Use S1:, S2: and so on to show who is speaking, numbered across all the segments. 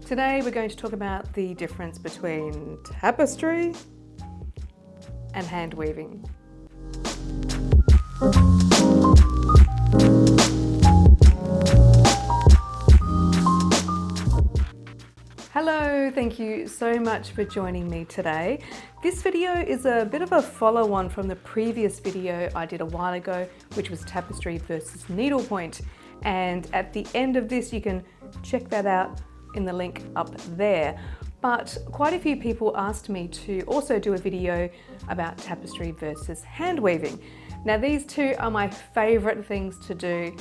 S1: Today we're going to talk about the difference between tapestry and hand weaving. Hello, thank you so much for joining me today. This video is a bit of a follow-on from the previous video I did a while ago, which was tapestry versus needlepoint. And at the end of this, you can check that out in the link up there. But quite a few people asked me to also do a video about tapestry versus hand weaving. Now these two are my favorite things to do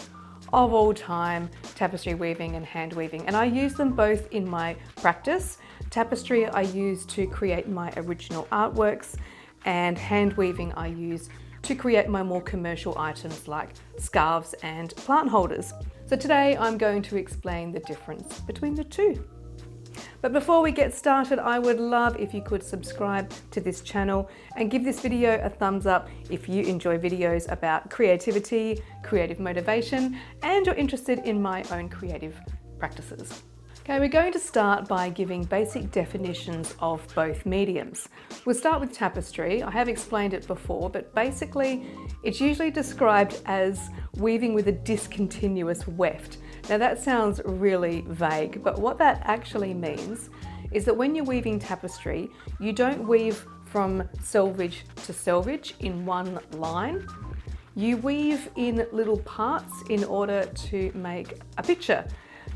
S1: of all time, tapestry weaving and hand weaving, and I use them both in my practice. Tapestry I use to create my original artworks, and hand weaving I use to create my more commercial items like scarves and plant holders. So today I'm going to explain the difference between the two. But before we get started, I would love if you could subscribe to this channel and give this video a thumbs up if you enjoy videos about creativity, creative motivation, and you're interested in my own creative practices. Okay, we're going to start by giving basic definitions of both mediums. We'll start with tapestry. I have explained it before, but basically it's usually described as weaving with a discontinuous weft. Now that sounds really vague, but what that actually means is that when you're weaving tapestry, you don't weave from selvage to selvage in one line. You weave in little parts in order to make a picture.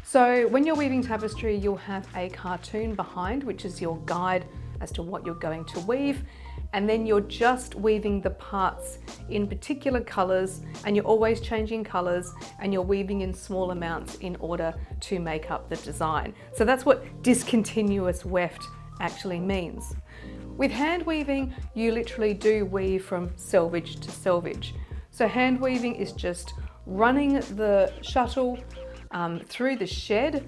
S1: So when you're weaving tapestry, you'll have a cartoon behind, which is your guide as to what you're going to weave. And then you're just weaving the parts in particular colors, and you're always changing colors, and you're weaving in small amounts in order to make up the design. So that's what discontinuous weft actually means. With hand weaving, you literally do weave from selvage to selvage. So hand weaving is just running the shuttle through the shed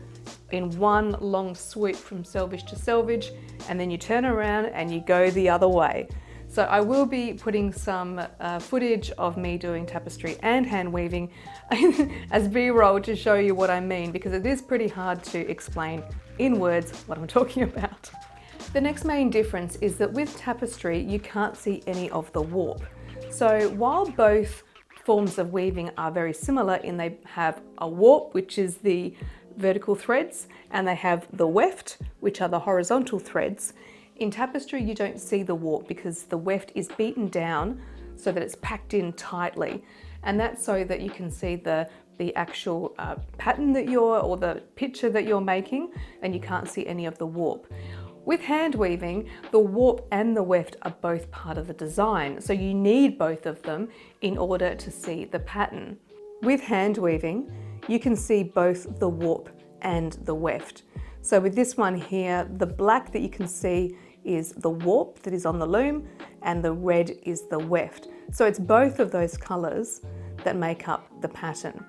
S1: in one long swoop from selvage to selvage, and then you turn around and you go the other way. So I will be putting some footage of me doing tapestry and hand weaving as B-roll to show you what I mean, because it is pretty hard to explain in words what I'm talking about. The next main difference is that with tapestry you can't see any of the warp. So while both forms of weaving are very similar in they have a warp, which is the vertical threads, and they have the weft, which are the horizontal threads. In tapestry you don't see the warp because the weft is beaten down so that it's packed in tightly, and that's so that you can see the actual pattern that or the picture that you're making, and you can't see any of the warp. With hand weaving, the warp and the weft are both part of the design, so you need both of them in order to see the pattern. With hand weaving, you can see both the warp and the weft. So with this one here, the black that you can see is the warp that is on the loom, and the red is the weft. So it's both of those colors that make up the pattern.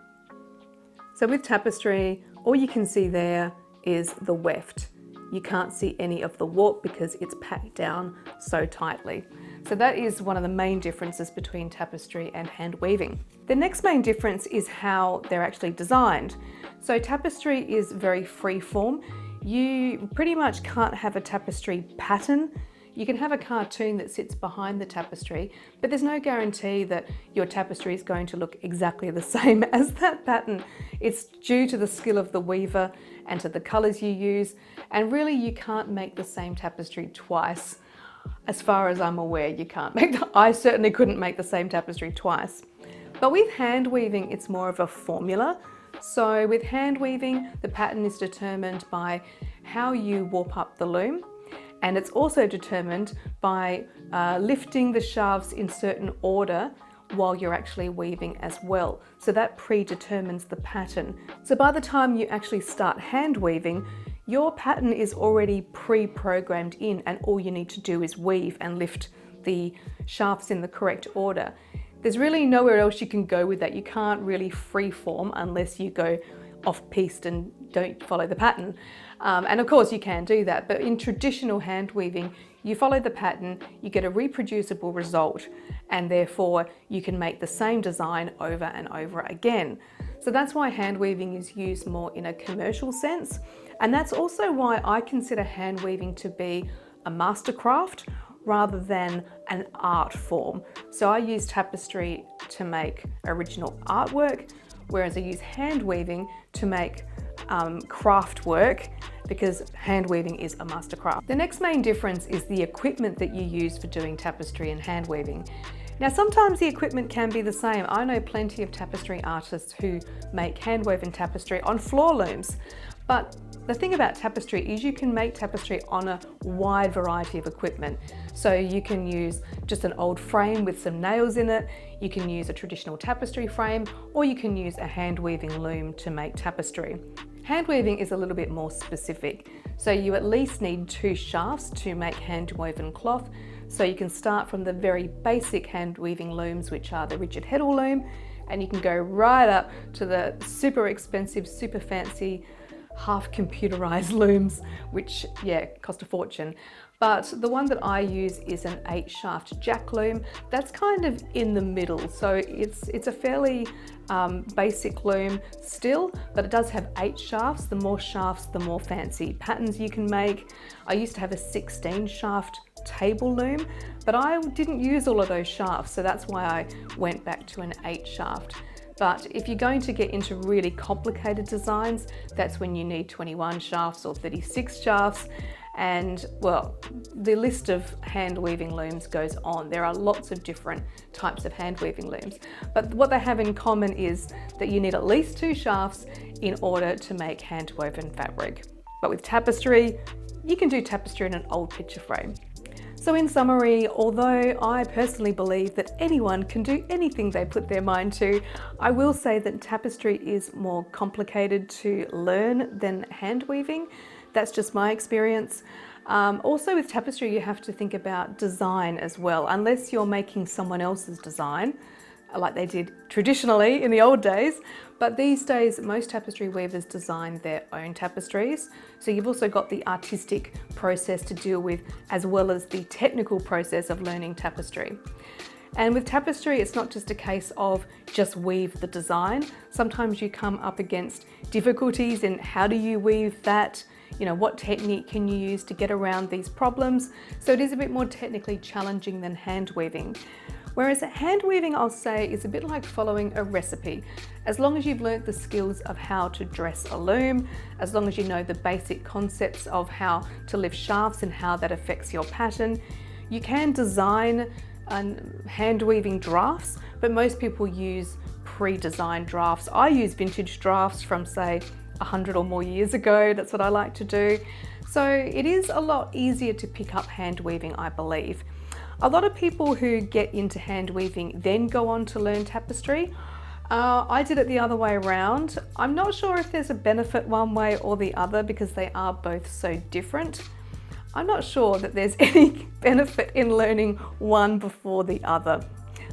S1: So with tapestry, all you can see there is the weft. You can't see any of the warp because it's packed down so tightly. So that is one of the main differences between tapestry and hand weaving. The next main difference is how they're actually designed. So tapestry is very free form. You pretty much can't have a tapestry pattern. You can have a cartoon that sits behind the tapestry, but there's no guarantee that your tapestry is going to look exactly the same as that pattern. It's due to the skill of the weaver and to the colors you use, and really you can't make the same tapestry twice. As far as I'm aware, you can't I certainly couldn't make the same tapestry twice. But with hand weaving, it's more of a formula. So with hand weaving, the pattern is determined by how you warp up the loom, and it's also determined by lifting the shafts in certain order while you're actually weaving as well. So that predetermines the pattern. So by the time you actually start hand weaving, your pattern is already pre-programmed in, and all you need to do is weave and lift the shafts in the correct order. There's really nowhere else you can go with that. You can't really freeform unless you go off-piste and don't follow the pattern. And of course you can do that, but in traditional hand weaving, you follow the pattern, you get a reproducible result, and therefore you can make the same design over and over again. So that's why hand weaving is used more in a commercial sense, And that's also why I consider hand weaving to be a mastercraft rather than an art form. So I use tapestry to make original artwork, whereas I use hand weaving to make craft work, because hand weaving is a mastercraft. The next main difference is the equipment that you use for doing tapestry and hand weaving. Now, sometimes the equipment can be the same. I know plenty of tapestry artists who make hand woven tapestry on floor looms, but the thing about tapestry is you can make tapestry on a wide variety of equipment. So you can use just an old frame with some nails in it, you can use a traditional tapestry frame, or you can use a hand weaving loom to make tapestry. Hand weaving is a little bit more specific. So you at least need 2 shafts to make hand woven cloth. So you can start from the very basic hand weaving looms, which are the rigid heddle loom, and you can go right up to the super expensive, super fancy, half computerized looms, which cost a fortune. But the one that I use is an 8-shaft jack loom. That's kind of in the middle. So it's a fairly basic loom still, but it does have 8 shafts. The more shafts, the more fancy patterns you can make. I used to have a 16-shaft table loom, but I didn't use all of those shafts. So that's why I went back to an 8-shaft. But if you're going to get into really complicated designs, that's when you need 21 shafts or 36 shafts. And well, the list of hand weaving looms goes on. There are lots of different types of hand weaving looms, but what they have in common is that you need at least 2 shafts in order to make hand woven fabric. But with tapestry, you can do tapestry in an old picture frame. So in summary, although I personally believe that anyone can do anything they put their mind to, I will say that tapestry is more complicated to learn than hand weaving. That's just my experience. Also with tapestry, you have to think about design as well. Unless you're making someone else's design, like they did traditionally in the old days. But these days, most tapestry weavers design their own tapestries. So you've also got the artistic process to deal with, as well as the technical process of learning tapestry. And with tapestry, it's not just a case of just weave the design. Sometimes you come up against difficulties in how do you weave that, what technique can you use to get around these problems. So it is a bit more technically challenging than hand weaving. Whereas hand weaving, I'll say, is a bit like following a recipe. As long as you've learnt the skills of how to dress a loom, as long as you know the basic concepts of how to lift shafts and how that affects your pattern, you can design hand weaving drafts, but most people use pre-designed drafts. I use vintage drafts from, say, 100 or more years ago. That's what I like to do. So it is a lot easier to pick up hand weaving, I believe. A lot of people who get into hand weaving then go on to learn tapestry. I did it the other way around. I'm not sure if there's a benefit one way or the other because they are both so different. I'm not sure that there's any benefit in learning one before the other.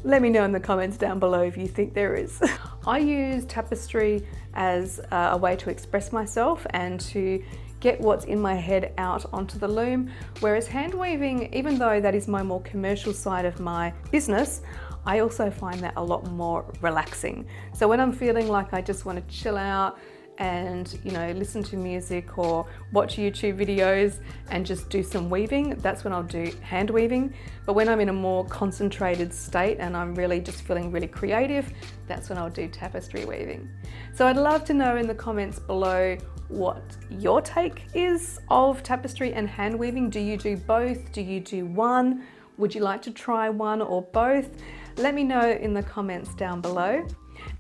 S1: Let me know in the comments down below if you think there is. I use tapestry as a way to express myself and to get what's in my head out onto the loom, whereas hand weaving, even though that is my more commercial side of my business, I also find that a lot more relaxing. So when I'm feeling like I just want to chill out and listen to music or watch YouTube videos and just do some weaving, that's when I'll do hand weaving. But when I'm in a more concentrated state and I'm really just feeling really creative, that's when I'll do tapestry weaving. So I'd love to know in the comments below what your take is of tapestry and hand weaving. Do you do both? Do you do one? Would you like to try one or both? Let me know in the comments down below.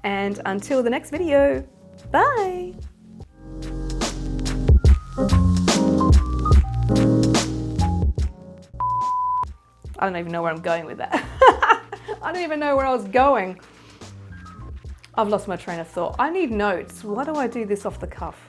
S1: And until the next video, bye! I don't even know where I'm going with that. I don't even know where I was going. I've lost my train of thought. I need notes. Why do I do this off the cuff?